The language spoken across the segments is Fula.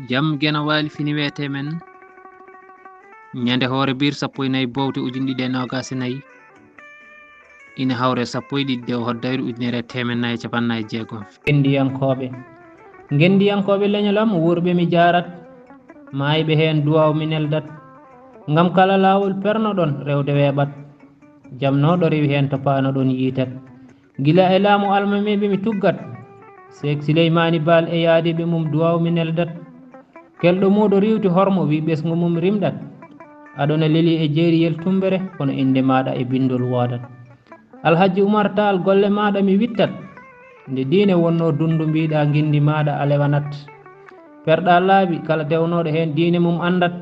jam gena wali fini wete men nyande hoore bir sappo e nayi bowte ujunɗi ɗe nogas e nayi ina hawre sappo e ɗiɗi dew hoddayru ujunere temen nayi capannayi jeegom gendiyankoɓe leñolam wurɓe mi jarat mayɓe hen duwaw mi neldat ngam kala lawol pernoɗon rewde weɓat jamnoɗo rewi hen to panoɗon yitat gila e laamu almameɓe mi tuggat Seck Souleymany Baal e yaadiɓe mum duwaw mi neldat kelɗo muɗo riwti hormo wi ɓesgu mum rimɗat aɗona leeli e jeeriyel tumbere kono inde maɗa e bindol wodat Alhaji Oumar Tall golle maɗa mi wittat nde diine wonno dundu mbiɗa guindi maɗa alewanat perɗa laaɓi kala dewnoɗo hen diine mum andat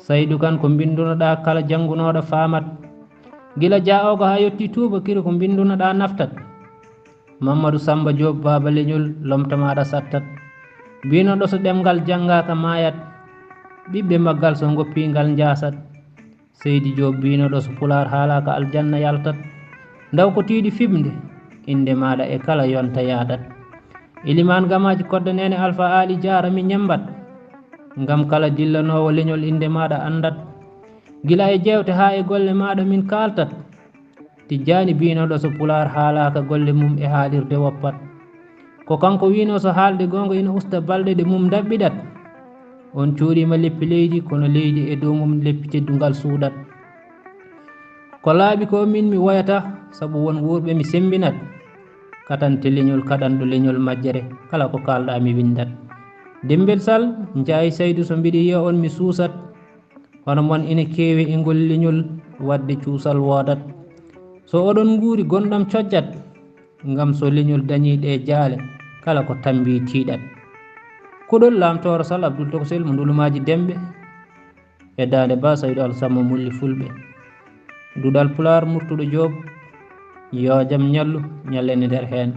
Saydou Kane ko bindunoɗa kala janggunoɗo famat gila ja o ko ha yetti Touba Kiri ko bindunoɗa naftat Mamadou Samba Diop baba leñol lomta maɗa sattat binoɗo so ɗemgal janggaka mayat ɓiɓɓe maggal so goppingal jasat Seydi Diop binoɗo so pular haalaka aljanna yaltat ndaw ko tiiɗi fimde inde maɗa e kala yonta yadat Iliman Gamaji kodde nene Alpha Ali Diara mi ñambat ngam kala dillanowo leñol inde maɗa andat gila e jewte ha e golle maɗa min kaltat Tijjani binoɗo so pular haalaka golle mum e haalirde woppat ko kanko wino so haalde gonga ina usta balɗe ɗe mum dabɓiɗat on cuuɗima leppi leydi kono leydi e dow mum leppi teddungal suuɗat ko laaɓi ko min mi woyata saabu won wurɓe mi sembinat katante leñol kaɗanɗo leñol majjere kala ko kalɗa mi windat Dembel Sall jaayi Saydou so mbiɗi yiya on mi suusat hono mon ina keewi e ngol leñol wadde cuusal woodat so oɗon nguuri gonɗam cojjat ngam so leñol dañiɗe jaale kala ko tambi tiiɗat kuɗol lamtoro Sall Abdoul Tokosel mo ndulumaji demɓe e dande ba Saydou Alassane mulli fulɓe duɗal pular murtuɗo Joob yo jaam ñallu ñallene nder hen